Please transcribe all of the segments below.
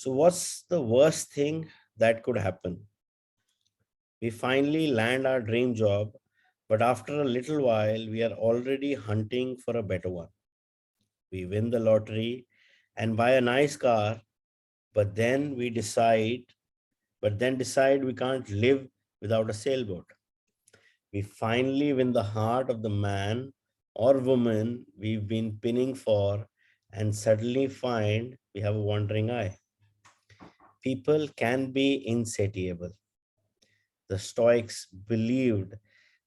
So what's the worst thing that could happen? We finally land our dream job, but after a little while, we are already hunting for a better one. We win the lottery and buy a nice car, but then decide we can't live without a sailboat. We finally win the heart of the man or woman we've been pinning for and suddenly find we have a wandering eye. People can be insatiable. The Stoics believed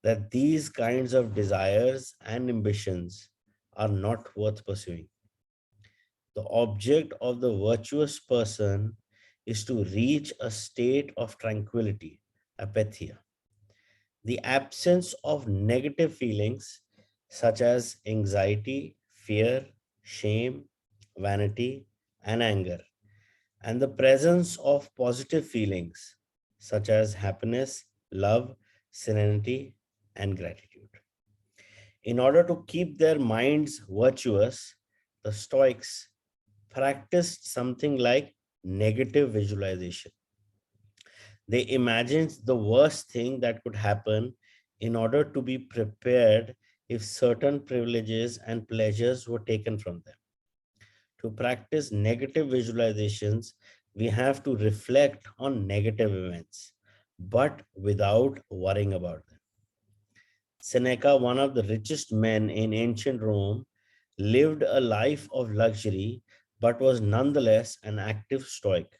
that these kinds of desires and ambitions are not worth pursuing. The object of the virtuous person is to reach a state of tranquility, apatheia, the absence of negative feelings such as anxiety, fear, shame, vanity, and anger, and the presence of positive feelings such as happiness, love, serenity, and gratitude. In order to keep their minds virtuous, the Stoics practiced something like negative visualization. They imagined the worst thing that could happen in order to be prepared if certain privileges and pleasures were taken from them. To practice negative visualizations, we have to reflect on negative events, but without worrying about them. Seneca, one of the richest men in ancient Rome, lived a life of luxury but was nonetheless an active Stoic.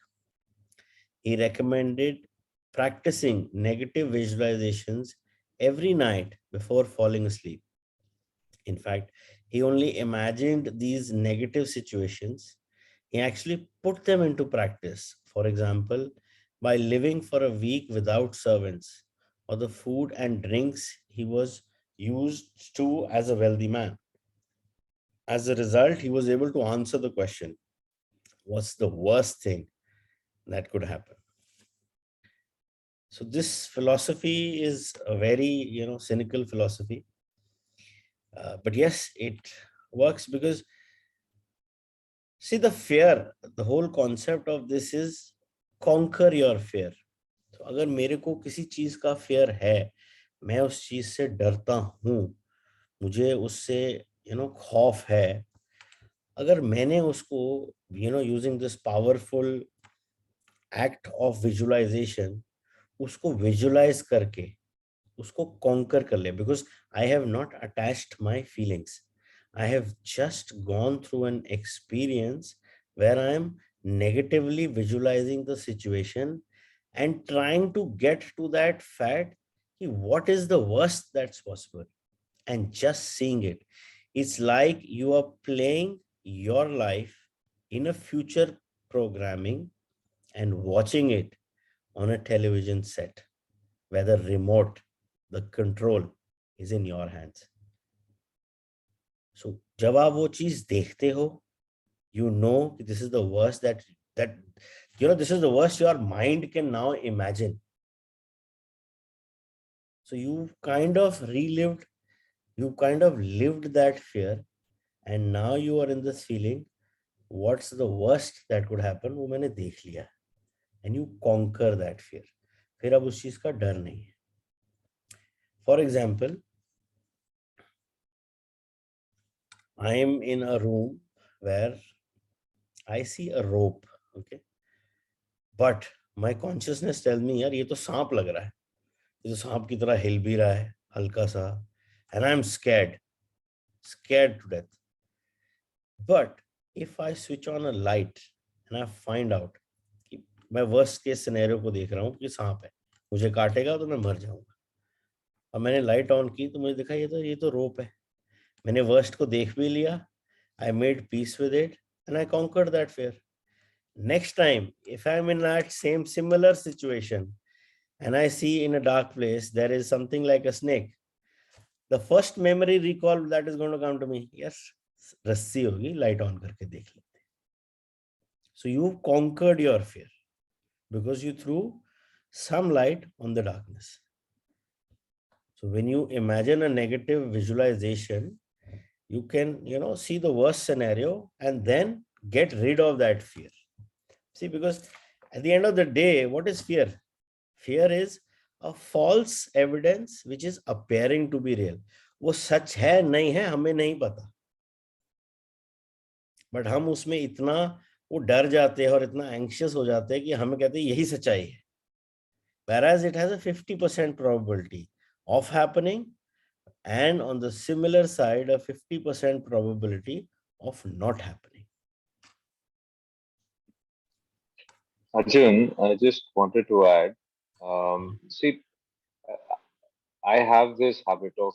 He recommended practicing negative visualizations every night before falling asleep. In fact, he only imagined these negative situations. He actually put them into practice. For example, by living for a week without servants or the food and drinks he was used to as a wealthy man. As a result, he was able to answer the question, what's the worst thing that could happen? So this philosophy is a very, cynical philosophy. But yes, it works because see the fear, the whole concept of this is conquer your fear. तो अगर मेरे को किसी चीज का fear है, मैं उस चीज से डरता हूँ, मुझे उससे खौफ है, अगर मैंने उसको using this powerful act of visualization, उसको visualize करके उसको conquer कर ले, because I have not attached my feelings. I have just gone through an experience where I am negatively visualizing the situation and trying to get to that fact, what is the worst that's possible, and just seeing it. It's like you are playing your life in a future programming and watching it on a television set, where the remote, the control is in your hands. So जब आप वो चीज देखते हो, you know this is the worst that this is the worst your mind can now imagine. So you kind of lived that fear, and now you are in this feeling, what's the worst that could happen, वो मैंने देख लिया, and you conquer that fear. फिर अब उस चीज का डर नहीं है. For example, I am in a room where I see a rope, okay, but my consciousness tells me, यार ये तो सांप लग रहा है, ये तो सांप की तरह हिल भी रहा है हल्का सा, and I am scared to death. But if I switch on a light and I find out कि मैं worst case scenario को देख रहा हूँ कि सांप है, मुझे काटेगा तो मैं मर जाऊंगा, और मैंने लाइट ऑन की तो मुझे दिखा ये तो रोप है, मैंने वर्स्ट को देख भी लिया, I made peace with it and I conquered that fear. Next time, if I'm in that same similar situation and I see in a dark place there is something like a snake, the first memory recall that is going to come to me, yes, रस्सी होगी, light on करके देख लेते. So you've conquered your fear because you threw some light on the darkness. So when you imagine a negative visualization, you can see the worst scenario and then get rid of that fear. See, because at the end of the day, what is fear? Fear is a false evidence which is appearing to be real. वो सच है नहीं है हमें नहीं पता, but हम उसमें इतना वो डर जाते हैं और इतना एंग्शियस हो जाते हैं कि हमें कहते हैं यही सच्चाई है, whereas it has a 50% probability of happening, and on the similar side a 50% probability of not happening. Arjun, I just wanted to add, see, I have this habit of,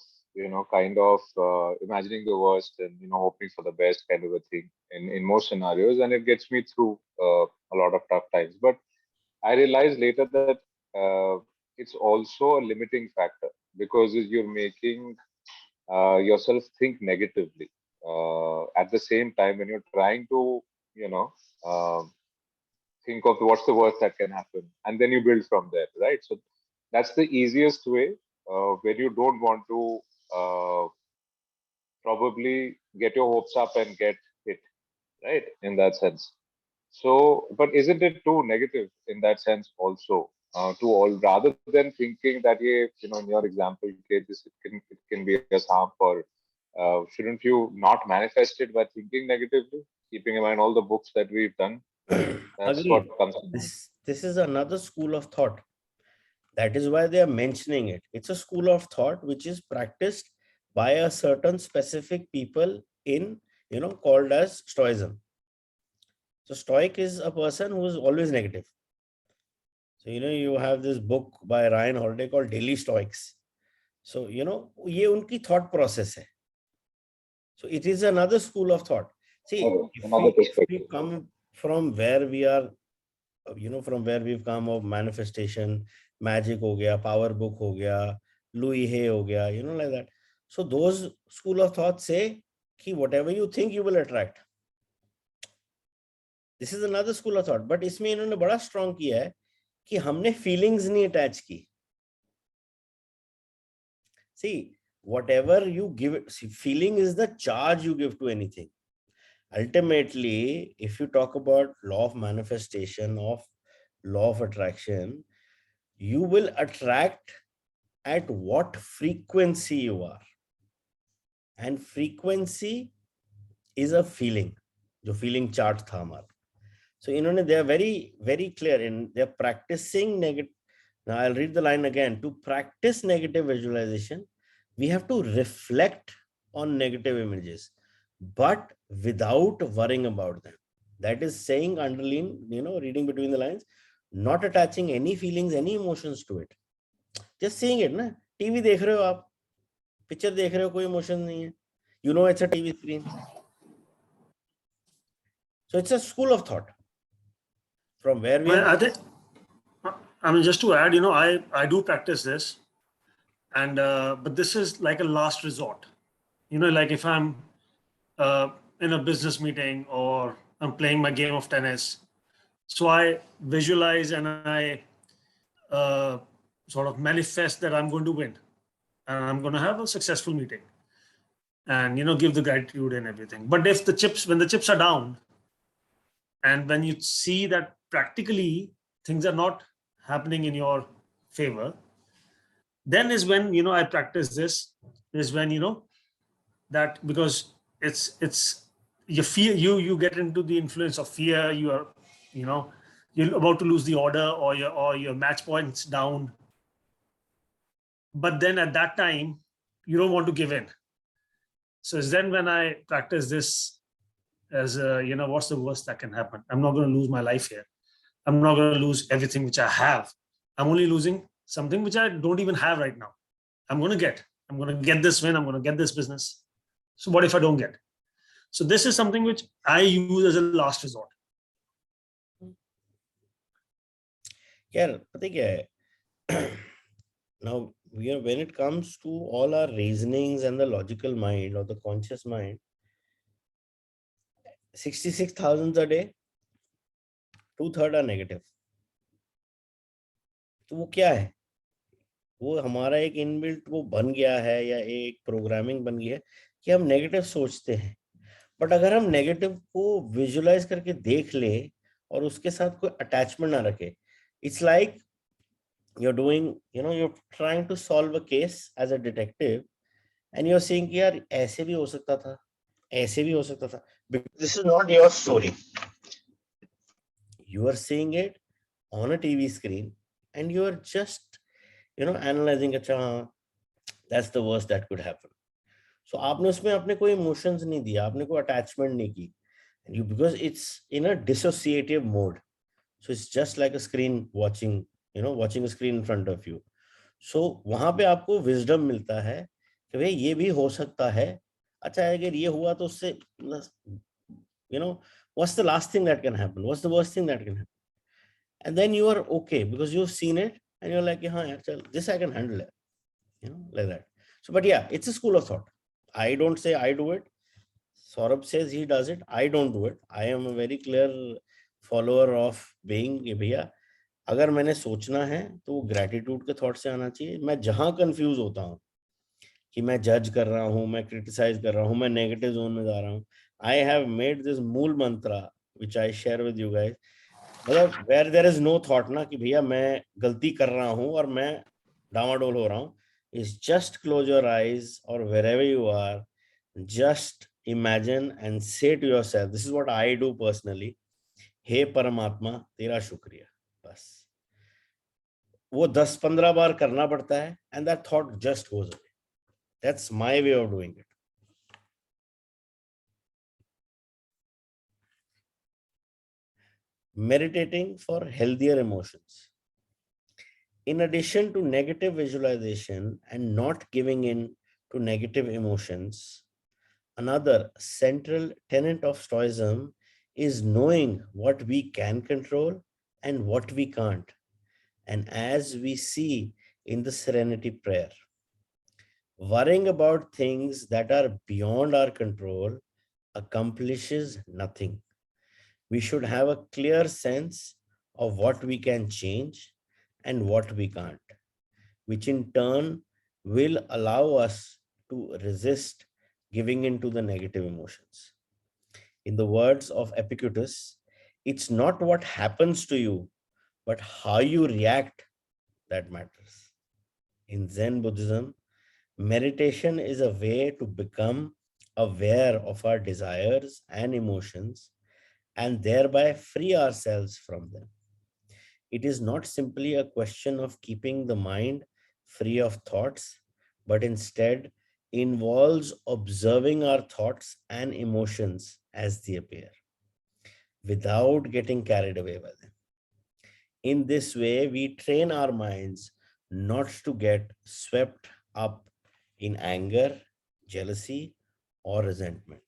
kind of imagining the worst and, hoping for the best kind of a thing in most scenarios. And it gets me through a lot of tough times. But I realized later that it's also a limiting factor because you're making yourself think negatively. At the same time, when you're trying to, you know, um think of what's the worst that can happen, and then you build from there, right? So that's the easiest way when you don't want to probably get your hopes up and get hit, right? In that sense. So, but isn't it too negative in that sense also? To all rather than thinking that in your example, okay, it can be as harm for. Shouldn't you not manifest it by thinking negatively, keeping in mind all the books that we've done? That's Agreed. what comes to mind. This is another school of thought. That is why they are mentioning it. It's a school of thought which is practiced by a certain specific people in, called as Stoicism. So Stoic is a person who is always negative. So, you have this book by Ryan Holiday called Daily Stoics. So, ये उनकी thought process है. So it is another school of thought. See, if we come from where we are, from where we've come of manifestation, magic हो गया, power book हो गया, Louis Hay हो गया, like that. So those school of thought say कि whatever you think you will attract. This is another school of thought, but इसमें इन्होंने बड़ा strong किया है कि हमने feelings नहीं attach की. See, whatever you give it, see, feeling is the charge you give to anything. Ultimately, if you talk about law of manifestation, of law of attraction, you will attract at what frequency you are. And frequency is a feeling. जो feeling chart था हमारा. So they are very, very clear in they're practicing negative. Now I'll read the line again. To practice negative visualization, we have to reflect on negative images, but without worrying about them. That is saying underline, reading between the lines, not attaching any feelings, any emotions to it. Just seeing it, na? TV देख रहे हो आप, picture देख रहे हो, कोई emotion नहीं है. It's a TV screen. So it's a school of thought. From where we are. Just to add, I do practice this, and but this is like a last resort. Like if I'm in a business meeting or I'm playing my game of tennis, so I visualize and I sort of manifest that I'm going to win and I'm going to have a successful meeting, and give the gratitude and everything. But when the chips are down, and when you see that practically things are not happening in your favor, then is when I practice this. Is when that, because it's you fear, you get into the influence of fear. You are you're about to lose the order, or your match points down. But then at that time you don't want to give in. So it's then when I practice this as what's the worst that can happen? I'm not going to lose my life here. I'm not going to lose everything which I have. I'm only losing something which I don't even have right now. I'm going to get this win. I'm going to get this business. So what if I don't get? So this is something which I use as a last resort. Yeah, पता क्या है? Now, when it comes to all our reasonings and the logical mind or the conscious mind, 66,000 a day, 2/3 are negative. तो वो क्या है? वो हमारा एक इनबिल्ट वो बन गया है, या एक प्रोग्रामिंग बन गई है कि हम नेगेटिव सोचते हैं. बट अगर हम नेगेटिव को विजुलाइज करके देख ले और उसके साथ कोई अटैचमेंट ना रखे. It's like you're doing, you're trying to solve a case as a detective, and you're saying कि यार ऐसे भी हो सकता था, ऐसे भी हो सकता था, because this is not your story. You are seeing it on a TV screen, and you are just, analyzing, अच्छा हाँ, that's the worst that could happen. So आपने उसमें अपने कोई emotions नहीं दिया, आपने कोई attachment नहीं की, because it's in a dissociative mode. So it's just like a screen watching, watching a screen in front of you. So वहां पे आपको wisdom मिलता है कि भाई ये भी हो सकता है. अच्छा अगर ये हुआ तो उससे, what's the last thing that can happen? What's the worst thing that can happen? And then you are okay because you've seen it and you're like, yeah, this I can handle it, like that. So, but yeah, it's a school of thought. I don't say I do it. Saurabh says he does it. I don't do it. I am a very clear follower of being कि भैया अगर मैंने सोचना है तो वो gratitude के thought से आना चाहिए. मैं जहां कंफ्यूज होता हूँ कि मैं जज कर रहा हूँ, मैं क्रिटिसाइज कर रहा हूँ, मैं नेगेटिव जोन में जा रहा हूँ, I have made this mool mantra which I share with you guys. मतलब where there is no thought ना कि भैया मैं गलती कर रहा हूँ और मैं डामाडोल हो रहा हूँ, is just close your eyes और wherever you are, just imagine and say to yourself, this is what I do personally, हे परमात्मा तेरा शुक्रिया. बस वो 10-15 बार करना पड़ता है and that thought just goes away. That's my way of doing it. Meditating for healthier emotions. In addition to negative visualization and not giving in to negative emotions, another central tenet of Stoicism is knowing what we can control and what we can't. And as we see in the Serenity Prayer, worrying about things that are beyond our control accomplishes nothing. We should have a clear sense of what we can change and what we can't, which in turn will allow us to resist giving in to the negative emotions. In the words of Epictetus, it's not what happens to you, but how you react that matters. In Zen Buddhism, meditation is a way to become aware of our desires and emotions and thereby free ourselves from them. It is not simply a question of keeping the mind free of thoughts, but instead involves observing our thoughts and emotions as they appear without getting carried away by them. In this way, we train our minds not to get swept up in anger, jealousy, or resentment.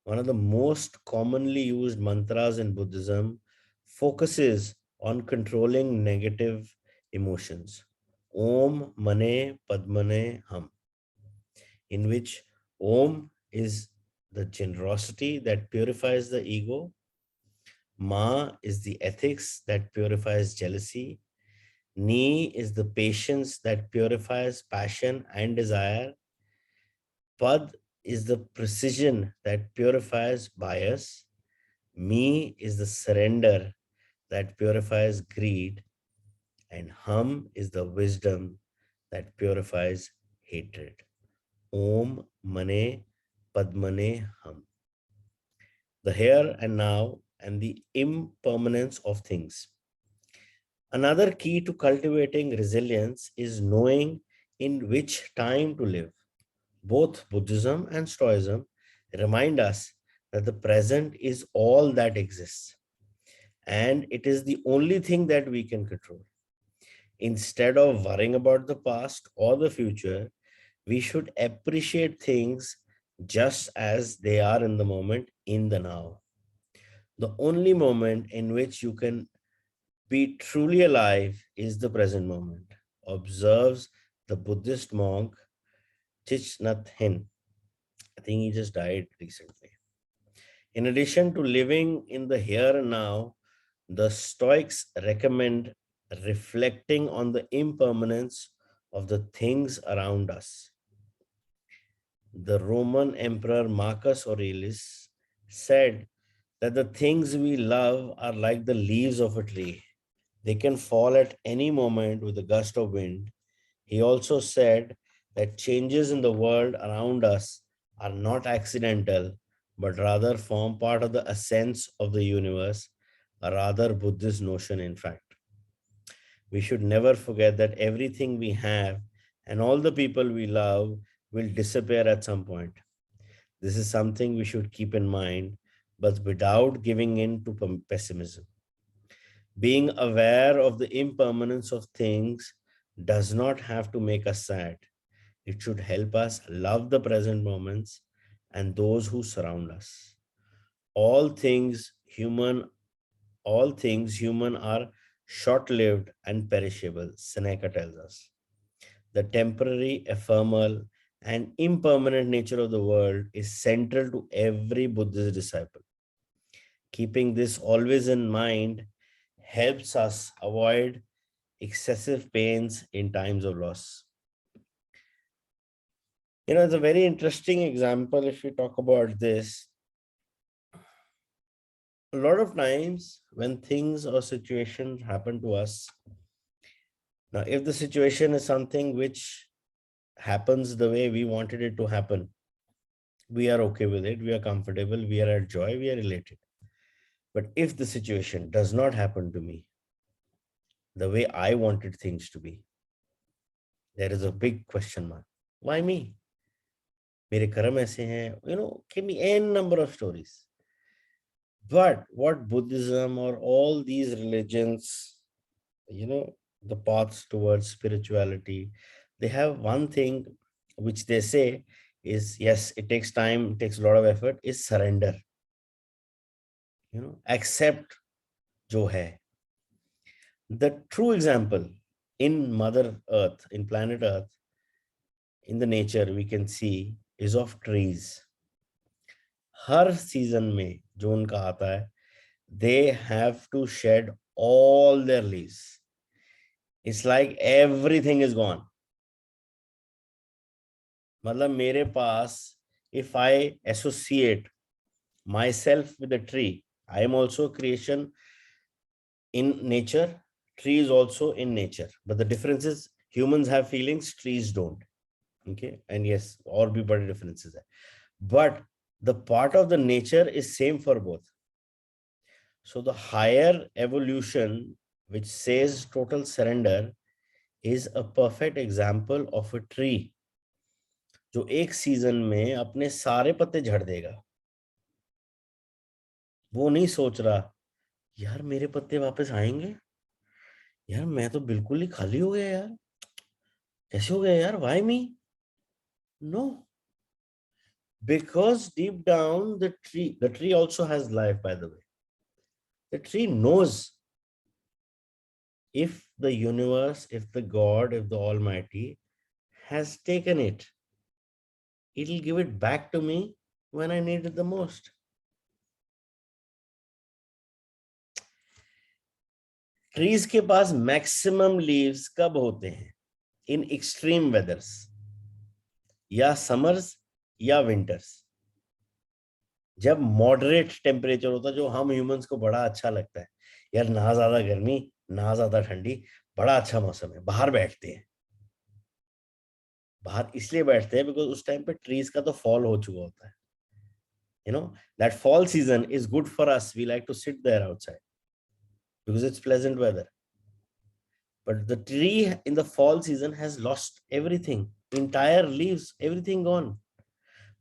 One of the most commonly used mantras in Buddhism focuses on controlling negative emotions. Om Mane Padmane Hum, in which Om is the generosity that purifies the ego, Ma is the ethics that purifies jealousy, Ni is the patience that purifies passion and desire, Pad is the precision that purifies bias, Me is the surrender that purifies greed, and Hum is the wisdom that purifies hatred. Om Mane Padmane Hum. The here and now and the impermanence of things. Another key to cultivating resilience is knowing in which time to live. Both Buddhism and Stoicism remind us that the present is all that exists, and it is the only thing that we can control. Instead of worrying about the past or the future, we should appreciate things just as they are in the moment, in the now. The only moment in which you can be truly alive is the present moment, observes the Buddhist monk Thich Nhat Hanh. I think he just died recently. In addition to living in the here and now, the Stoics recommend reflecting on the impermanence of the things around us. The Roman Emperor Marcus Aurelius said that the things we love are like the leaves of a tree. They can fall at any moment with a gust of wind. He also said that changes in the world around us are not accidental, but rather form part of the essence of the universe, a rather Buddhist notion, in fact. We should never forget that everything we have and all the people we love will disappear at some point. This is something we should keep in mind, but without giving in to pessimism. Being aware of the impermanence of things does not have to make us sad. It should help us love the present moments and those who surround us. All things human, all things human are short-lived and perishable, Seneca tells us. The temporary, ephemeral, and impermanent nature of the world is central to every Buddhist disciple. Keeping this always in mind helps us avoid excessive pains in times of loss. It's a very interesting example if we talk about this. A lot of times when things or situations happen to us, now if the situation is something which happens the way we wanted it to happen, we are okay with it, we are comfortable, we are at joy, we are elated. But if the situation does not happen to me the way I wanted things to be, there is a big question mark. Why me? मेरे कर्म ऐसे हैं, can be n number of stories. But what Buddhism or all these religions, the paths towards spirituality, they have one thing which they say is, yes, it takes time, it takes a lot of effort, is surrender. Accept jo hai. The true example in Mother Earth, in planet Earth, in the nature we can see is of trees. Her season में जो उनका आता है, they have to shed all their leaves. It's like everything is gone. मतलब मेरे पास, if I associate myself with a tree, I am also creation in nature, tree is also in nature. But the difference is humans have feelings, trees don't. Okay, and yes, और भी बड़े differences है. But the part of the nature is same for both. So the higher evolution, which says total surrender, is a perfect example of a tree जो एक season में अपने सारे पत्ते झड़ देगा. वो नहीं सोच रहा यार मेरे पत्ते वापस आएंगे, यार मैं तो बिल्कुल ही खाली हो गया यार, कैसे हो गया यार, why me? No, because deep down the tree also has life, by the way. The tree knows if the universe, if the God, if the Almighty has taken it, it'll give it back to me when I need it the most. Trees के पास maximum leaves कब होते हैं? In extreme weathers, या summers या winters. जब moderate temperature होता है, जो हम humans को बड़ा अच्छा लगता है, यार ना ज्यादा गर्मी ना ज्यादा ठंडी, बड़ा अच्छा मौसम है, बाहर बैठते हैं. बाहर इसलिए बैठते हैं बिकॉज उस टाइम पे ट्रीज का तो फॉल हो चुका होता है. That fall season is good for us. We like to sit there outside because it's pleasant weather. But the tree in the fall season has lost everything, entire leaves, everything gone,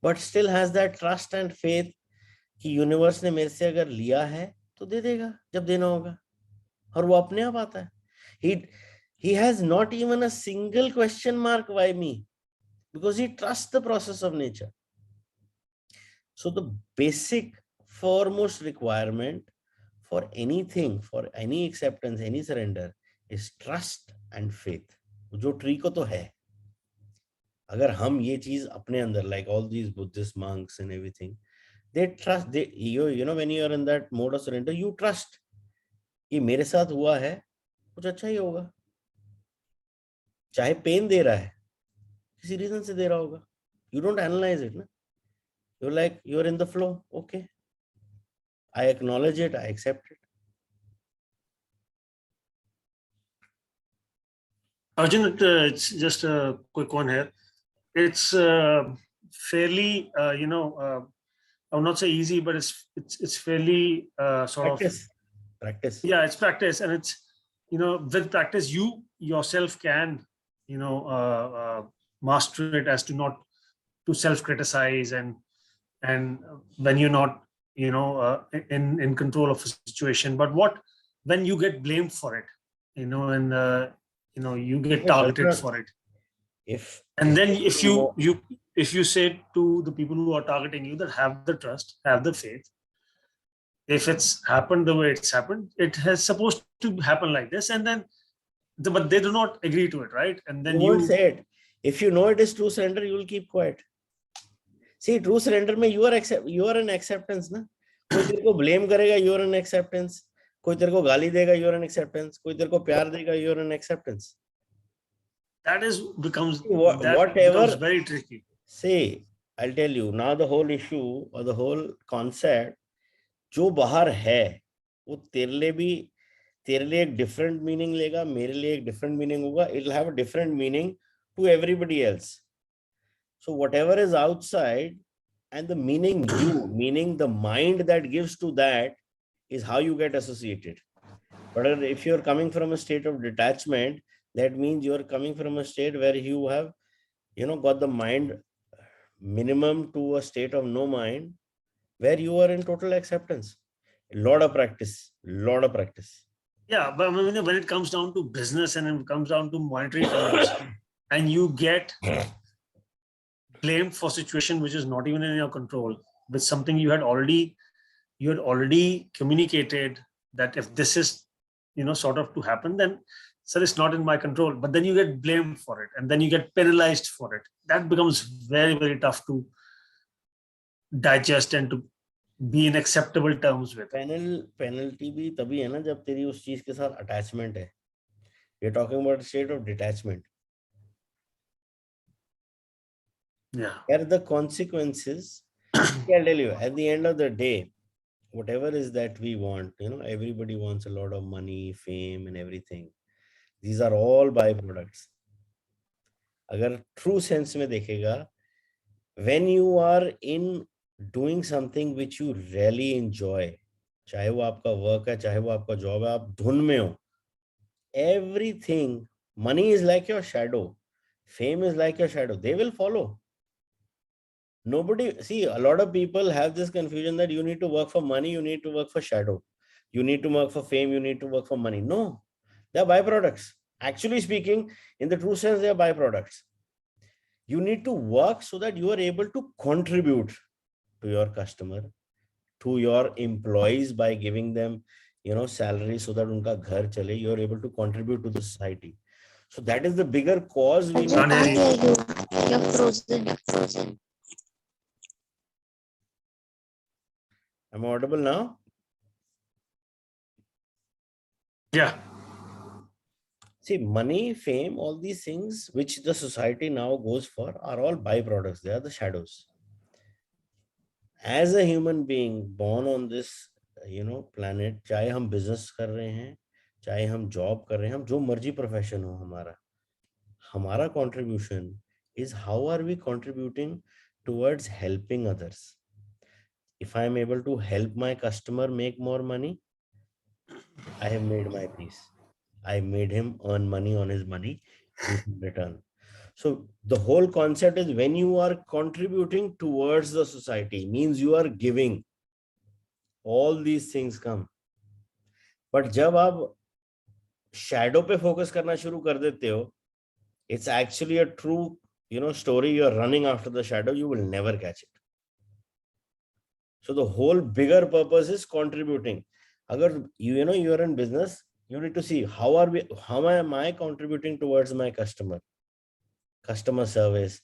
but still has that trust and faith कि universe ने मेरे से अगर लिया है तो दे देगा जब देना होगा, और वो अपने आप आता है. He has not even a single question mark, why me? Because he trusts the process of nature. So the basic foremost requirement for anything, for any acceptance, any surrender is trust and faith. जो tree को तो है. अगर हम ये चीज अपने अंदर, like all these Buddhist monks and everything, they trust, when you are in that mode of surrender, you trust कि मेरे साथ हुआ है कुछ अच्छा ही होगा, चाहे पेन दे रहा है किसी रीजन से दे रहा होगा. You don't analyze it, ना. You're like, you're in the flow. Okay, I acknowledge it, I accept it. Arjun, it's just a quick one here. It's fairly, I would not say easy, but it's fairly sort of, Practice. yeah, it's practice, and it's, with practice you yourself can, master it as to not to self-criticize, and when you're not, in control of a situation. But what when you get blamed for it, and you get It does targeted not. for it, If and then if you more, you if you say to the people who are targeting you that have the trust, have the faith, if it's happened the way it's happened, it has supposed to happen like this, and then but they do not agree to it, right? And you then won't you, say it. If you know it is true surrender, you will keep quiet. See, true surrender में you are an acceptance ना. कोई तेरे को blame करेगा, you are an acceptance. कोई तेरे को गाली देगा, you are an acceptance. कोई तेरे को प्यार देगा, you are an acceptance. that is becomes that Whatever. becomes very tricky. See, I'll tell you now the whole issue or the whole concept. जो बाहर है वो तेरे लिए एक डिफरेंट मीनिंग लेगा, मेरे लिए एक डिफरेंट मीनिंग होगा. It will have a different meaning to everybody else. So whatever is outside and the meaning the mind that gives to that is how you get associated. But if you're coming from a state of detachment, that means you're coming from a state where you have got the mind minimum to a state of no mind, where you are in total acceptance. A lot of practice. Yeah, but when it comes down to business and it comes down to monetary terms, and you get blamed for situation which is not even in your control, with something you had already communicated that if this is sort of to happen, then sir, it's not in my control. But then you get blamed for it, and then you get penalized for it. That becomes very, very tough to digest and to be in acceptable terms with. Penalty भी तभी है ना जब तेरी उस चीज के साथ अटैचमेंट है. We are talking about state of detachment. Yeah. Here the consequences, I'll tell you, at the end of the day, whatever is that we want, everybody wants a lot of money, fame, and everything. These are all byproducts. अगर true sense में देखेगा, when you are in doing something which you really enjoy, चाहे वो आपका work है, चाहे वो आपका जॉब है, आप धुन में हो, everything, money is like your shadow, fame is like your shadow, they will follow. Nobody, see, a lot of people have this confusion that you need to work for money, you need to work for shadow, you need to work for fame, you need to work for money. No, they're byproducts. Actually speaking, in the true sense, they are byproducts. You need to work so that you are able to contribute to your customer, to your employees, by giving them salary so that unka ghar chale. You are able to contribute to the society. So that is the bigger cause we need. Can't hear you. You're frozen. Am I audible now? Yeah. See, money, fame, all these things which the society now goes for are all byproducts. They are the shadows. As a human being born on this, planet, चाहे हम business कर रहे हैं, चाहे हम job कर रहे हैं, हम जो मर्जी profession हो हमारा contribution is how are we contributing towards helping others. If I am able to help my customer make more money, I have made my peace. I made him earn money on his money in return. So the whole concept is when you are contributing towards the society, means you are giving. All these things come. But जब आप shadow पे focus करना शुरू कर देते हो, it's actually a true, story. You are running after the shadow. You will never catch it. So the whole bigger purpose is contributing. Agar you are in business, you need to see how am I contributing towards my customer service,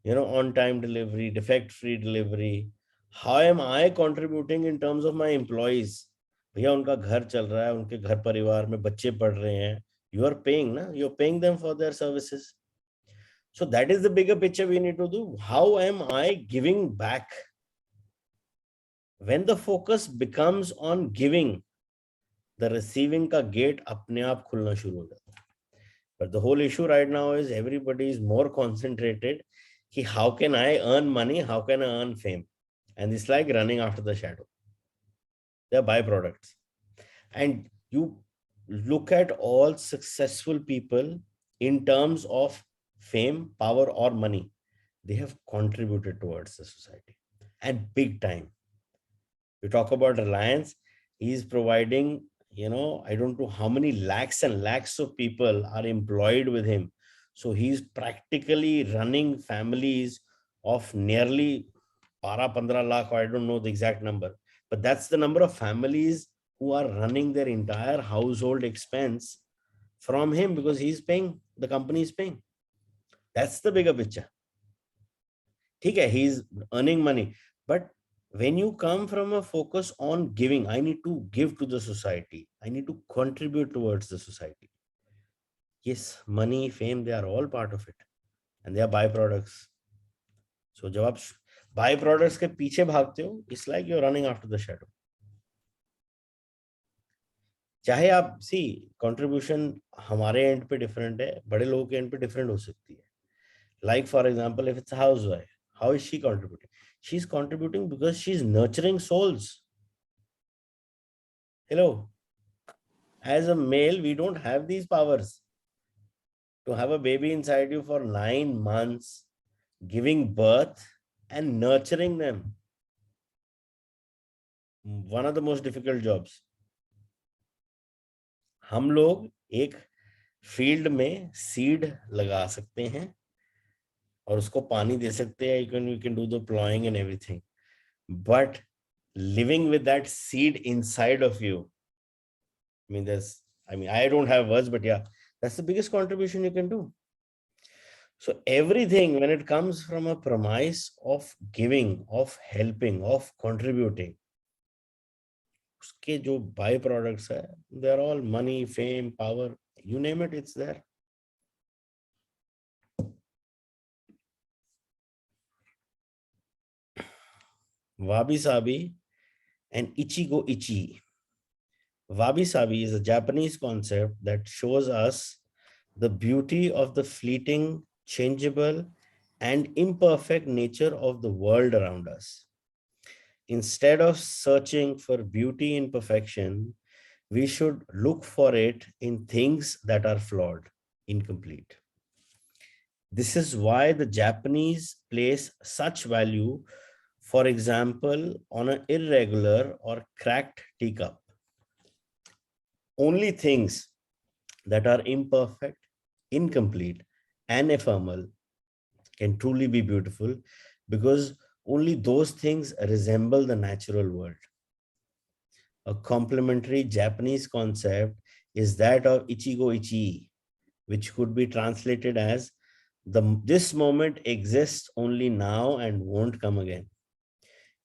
on time delivery, defect free delivery. How am I contributing in terms of my employees? भैया उनका घर चल रहा है, उनके घर परिवार में बच्चे पढ़ रहे हैं. You are paying, na? You are paying them for their services. So that is the bigger picture we need to do. How am I giving back? When the focus becomes on giving, the receiving का gate अपने आप खुलना शुरू हो जाता है. But the whole issue right now is everybody is more concentrated कि how can I earn money, how can I earn fame, and it's like running after the shadow. They're byproducts. And you look at all successful people in terms of fame, power, or money, they have contributed towards the society, and big time. You talk about Reliance, he is providing, I don't know how many lakhs and lakhs of people are employed with him. So he's practically running families of nearly 12-15 lakh, or I don't know the exact number, but that's the number of families who are running their entire household expense from him, because he's paying, the company is paying. That's the bigger picture. Okay, he's earning money, but when you come from a focus on giving, I need to give to the society, I need to contribute towards the society. Yes, money, fame, they are all part of it, and they are byproducts. So जब आप byproducts के पीछे भागते हो, it's like you're running after the shadow. चाहे आप सी contribution हमारे and पे डिफरेंट है, बड़े लोगों के एंड पे डिफरेंट हो सकती है. Like for example, if it's a housewife, how is she contributing? She's contributing because she's nurturing souls. Hello. As a male, we don't have these powers. To have a baby inside you for 9 months, giving birth and nurturing them, one of the most difficult jobs. हम लोग एक field में seed लगा सकते हैं और उसको पानी दे सकते हैं, you can do the plowing and everything, but living with that seed inside of you, I don't have words, but yeah, that's the biggest contribution you can do. So everything, when it comes from a premise of giving, of helping, of contributing, उसके जो by products है, they are all money, fame, power, you name it, it's there. Wabi sabi and ichigo ichi. Wabi sabi is a Japanese concept that shows us the beauty of the fleeting, changeable, and imperfect nature of the world around us. Instead of searching for beauty in perfection, we should look for it in things that are flawed, incomplete. This is why the Japanese place such value, for example, on an irregular or cracked teacup. Only things that are imperfect, incomplete, and ephemeral can truly be beautiful, because only those things resemble the natural world. A complementary Japanese concept is that of ichigo ichi, which could be translated as this moment exists only now and won't come again.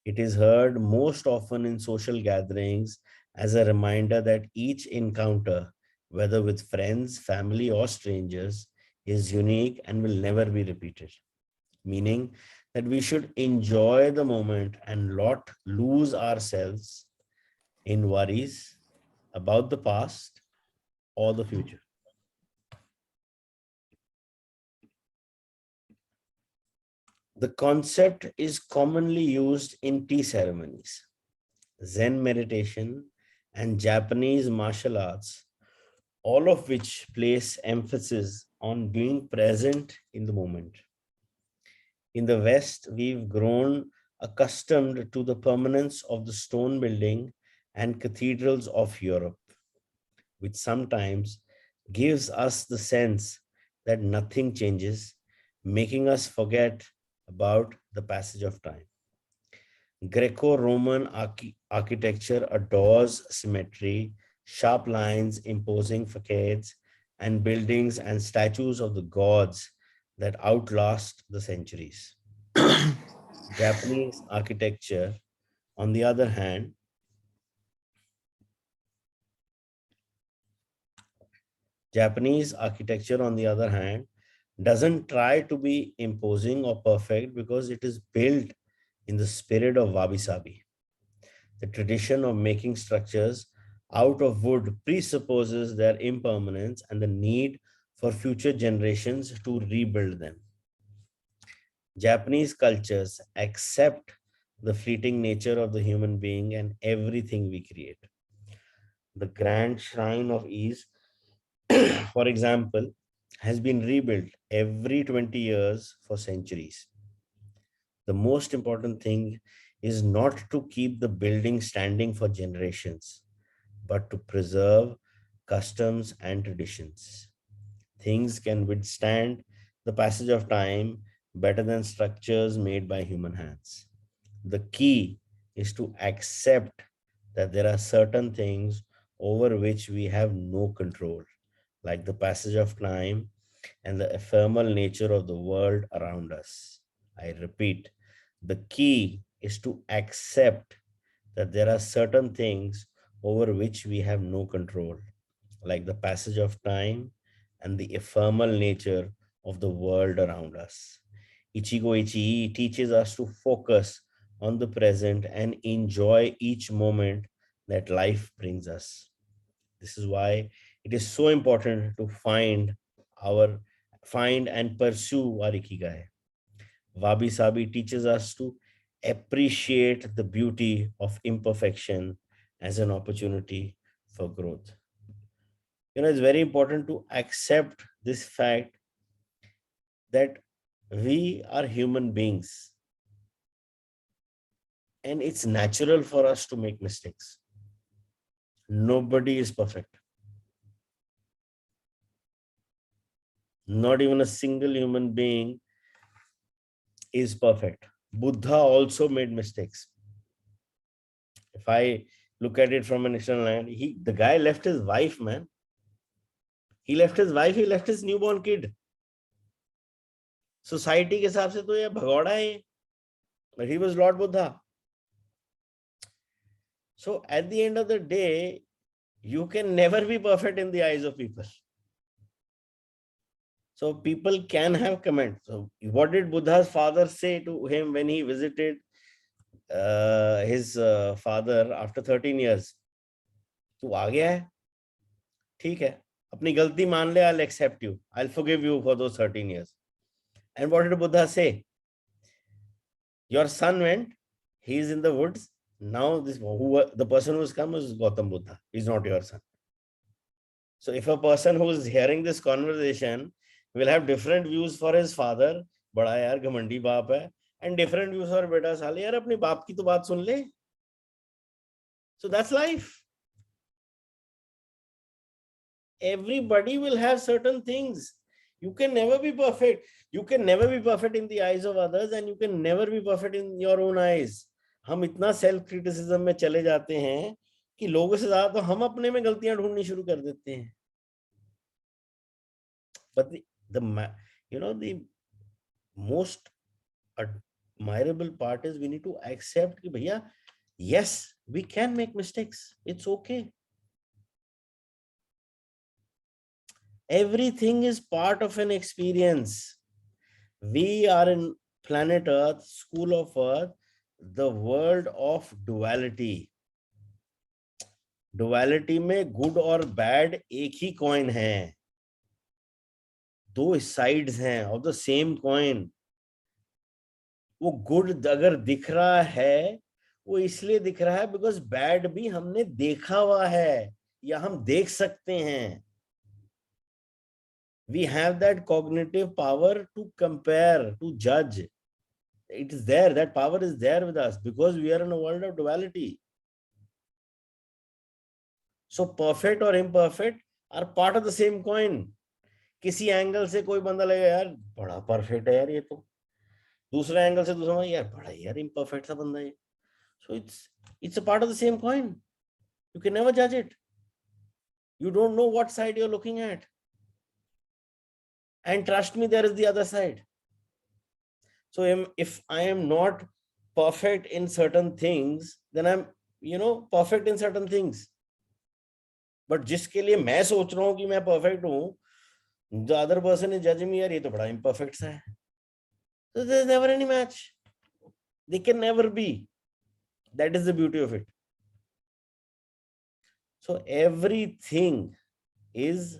It is heard most often in social gatherings as a reminder that each encounter, whether with friends, family, or strangers, is unique and will never be repeated. Meaning that we should enjoy the moment and not lose ourselves in worries about the past or the future. The concept is commonly used in tea ceremonies, Zen meditation, and Japanese martial arts, all of which place emphasis on being present in the moment. In the West, we've grown accustomed to the permanence of the stone building and cathedrals of Europe, which sometimes gives us the sense that nothing changes, making us forget about the passage of time. Greco-Roman architecture adores symmetry, sharp lines, imposing facades, and buildings and statues of the gods that outlast the centuries. Japanese architecture, on the other hand, doesn't try to be imposing or perfect because it is built in the spirit of wabi-sabi. The tradition of making structures out of wood presupposes their impermanence and the need for future generations to rebuild them. Japanese cultures accept the fleeting nature of the human being and everything we create. The grand shrine of ease, for example, has been rebuilt every 20 years for centuries. The most important thing is not to keep the building standing for generations, but to preserve customs and traditions. Things can withstand the passage of time better than structures made by human hands. The key is to accept that there are certain things over which we have no control, like the passage of time and the ephemeral nature of the world around us. I repeat, the key is to accept that there are certain things over which we have no control, like the passage of time and the ephemeral nature of the world around us. Ichigo Ichi teaches us to focus on the present and enjoy each moment that life brings us. This is why it is so important to our find and pursue our ikigai. Wabi Sabi teaches us to appreciate the beauty of imperfection as an opportunity for growth. It's very important to accept this fact that we are human beings and it's natural for us to make mistakes. Nobody is perfect. Not even a single human being is perfect. Buddha also made mistakes. If I look at it from an external end, the guy left his wife, man. He left his wife, he left his newborn kid. Society के हिसाब से तो ये भगौड़ा है, but he was Lord Buddha. So at the end of the day, you can never be perfect in the eyes of people. So people can have comments. So what did Buddha's father say to him when he visited his father after 13 years? तू आ गया है, ठीक है, अपनी गलती मान ले, I'll accept you, I'll forgive you for those 13 years. And what did Buddha say? Your son went, he is in the woods. Now the person who's come is Gautam Buddha. He's not your son. So if a person who is hearing this conversation will have different views for his father, बड़ा यार घमंडी बाप है, and different views for बेटा साले यार अपने बाप की तो बात सुन ले. So that's life. Everybody will have certain things. You can never be perfect. You can never be perfect in the eyes of others and you can never be perfect in your own eyes. हम इतना self criticism में चले जाते हैं कि लोगों से ज्यादा तो हम अपने में गलतियां ढूंढनी शुरू कर देते हैं. But the most admirable part is we need to accept कि भैया, yes, we can make mistakes. It's okay. Everything is part of an experience. We are in planet Earth, school of Earth, the world of duality. Duality में good और bad एक ही coin है. दो sides हैं of the same coin. वो good अगर दिख रहा है, वो इसलिए दिख रहा है because bad भी हमने देखा हुआ है या हम देख सकते हैं. We have that cognitive power to compare, to judge. It is there, that power is there with us because we are in a world of duality. So perfect or imperfect are part of the same coin. किसी angle से कोई बंदा लगेगा यार बड़ा perfect है यार ये तो, दूसरे एंगल से दूसरा यार बड़ा यार imperfect सा बंदा है. So it's a part of the same coin. You can never judge it. You don't know what side you're looking at. And trust me, there is the other side. So if I am not perfect in certain things, then I'm, perfect in certain things. But जिसके लिए मैं सोच रहा हूँ कि मैं perfect हूँ, the other person is judging me, यार ये तो बड़ा imperfect सा है. So there's never any match. They can never be. That is the beauty of it. So everything is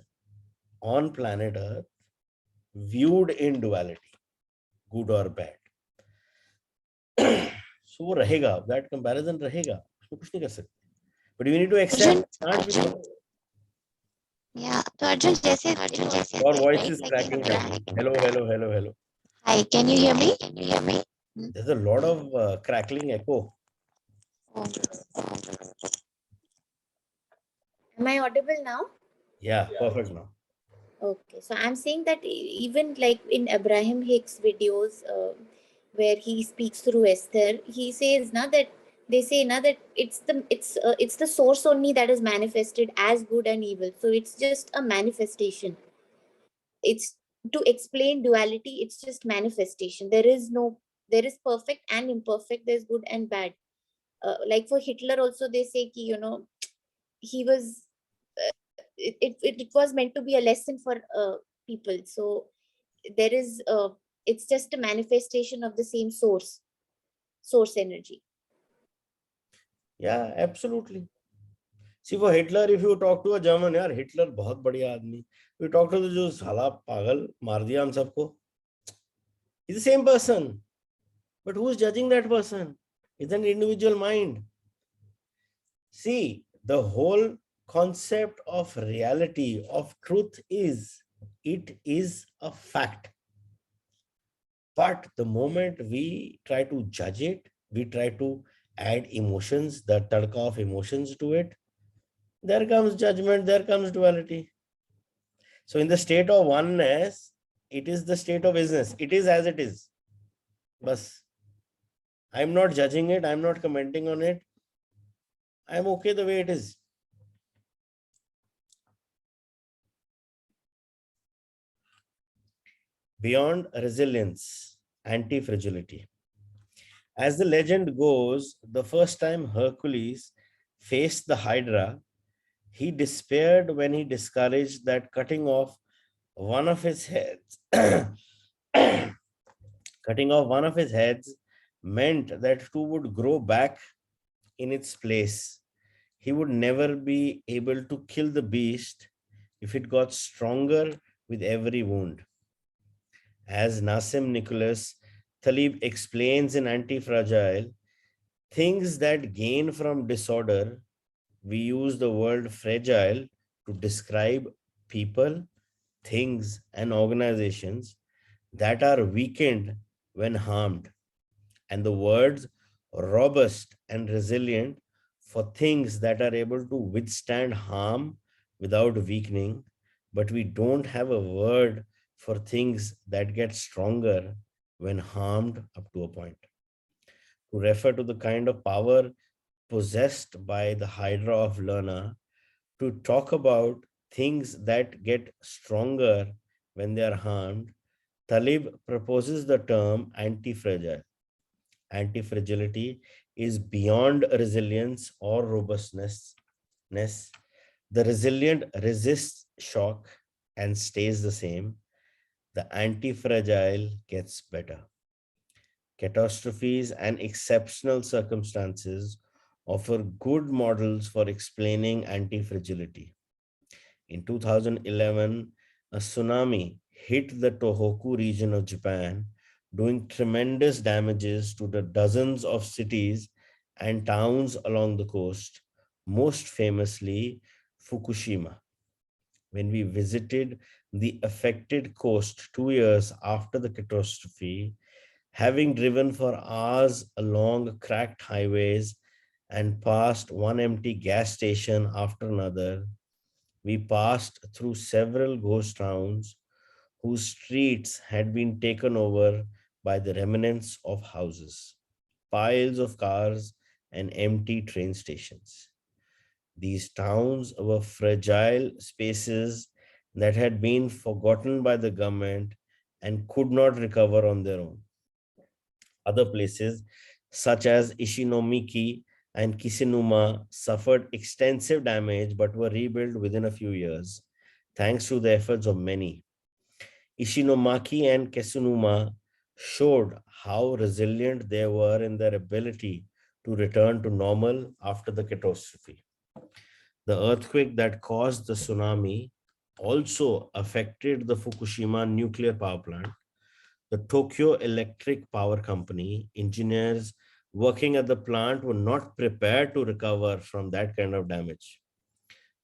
on planet Earth viewed in duality, good or bad. So वो रहेगा, that comparison रहेगा, उसमें कुछ नहीं कर सकते. But you need to accept. Arjun, yeah. So Arjun, जैसे Your said, voice right? is Like in cracking down. Hello, hello, hello, hello. Hi, can you hear me? Can you hear me? There's a lot of crackling echo. Oh, Am I audible now? Yeah, perfect now. Okay, so I'm saying that even like in Abraham Hicks videos, where he speaks through Esther, he says now that they say now that it's the source only that is manifested as good and evil. So it's just a manifestation. It's to explain duality. It's just manifestation. There is perfect and imperfect. There's good and bad. Like for Hitler also, they say ki, he was it was meant to be a lesson for people. So there is it's just a manifestation of the same source energy. Yeah, absolutely. See, for Hitler, if you talk to a German, यार Hitler बहुत बढ़िया आदमी. You talk to the जो साला पागल मार दिया हम सबको. He's the same person. But who's judging that person? It's an individual mind. See, the whole concept of reality, of truth is, it is a fact. But the moment we try to judge it, we try to add emotions, the tadka of emotions to it, there comes judgment, there comes duality. So in the state of oneness, it is the state of business. It is as it is. Bas. I'm not judging it. I'm not commenting on it. I'm okay the way it is. Beyond resilience, anti-fragility. As the legend goes, the first time Hercules faced the Hydra, he despaired when he discouraged that cutting off one of his heads, cutting off one of his heads meant that two would grow back in its place. He would never be able to kill the beast if it got stronger with every wound. As Nassim Nicholas Taleb explains in Anti-Fragile, things that gain from disorder, we use the word fragile to describe people, things, and organizations that are weakened when harmed, and the words robust and resilient for things that are able to withstand harm without weakening. But we don't have a word for things that get stronger when harmed up to a point. To refer to the kind of power possessed by the Hydra of Lerna, to talk about things that get stronger when they are harmed, Talib proposes the term anti-fragile. Anti-fragility is beyond resilience or robustness. The resilient resists shock and stays the same. The anti-fragile gets better. Catastrophes and exceptional circumstances offer good models for explaining anti-fragility. In 2011, a tsunami hit the Tohoku region of Japan, doing tremendous damages to the dozens of cities and towns along the coast, most famously Fukushima. When we visited the affected coast 2 years after the catastrophe, having driven for hours along cracked highways and past one empty gas station after another, we passed through several ghost towns whose streets had been taken over by the remnants of houses, piles of cars, and empty train stations. These towns were fragile spaces that had been forgotten by the government and could not recover on their own. Other places, such as Ishinomiki and Kisinuma, suffered extensive damage but were rebuilt within a few years, thanks to the efforts of many. Ishinomaki and Kisinuma showed how resilient they were in their ability to return to normal after the catastrophe. The earthquake that caused the tsunami also affected the Fukushima nuclear power plant. The Tokyo Electric Power Company engineers working at the plant were not prepared to recover from that kind of damage.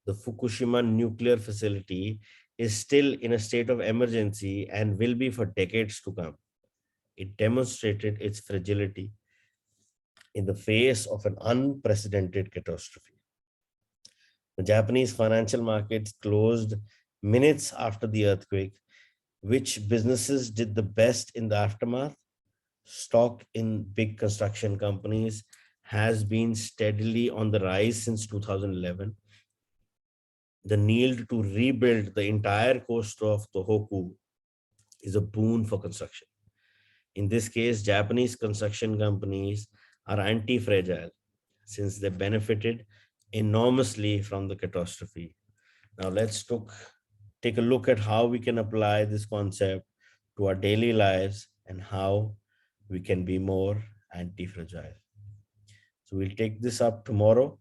The Fukushima nuclear facility is still in a state of emergency and will be for decades to come. It demonstrated its fragility in the face of an unprecedented catastrophe. The Japanese financial markets closed minutes after the earthquake. Which businesses did the best in the aftermath? Stock in big construction companies has been steadily on the rise since 2011. The need to rebuild the entire coast of Tohoku is a boon for construction. In this case, Japanese construction companies are anti fragile since they benefited enormously from the catastrophe. Now, take a look at how we can apply this concept to our daily lives and how we can be more anti fragile. So, we'll take this up tomorrow.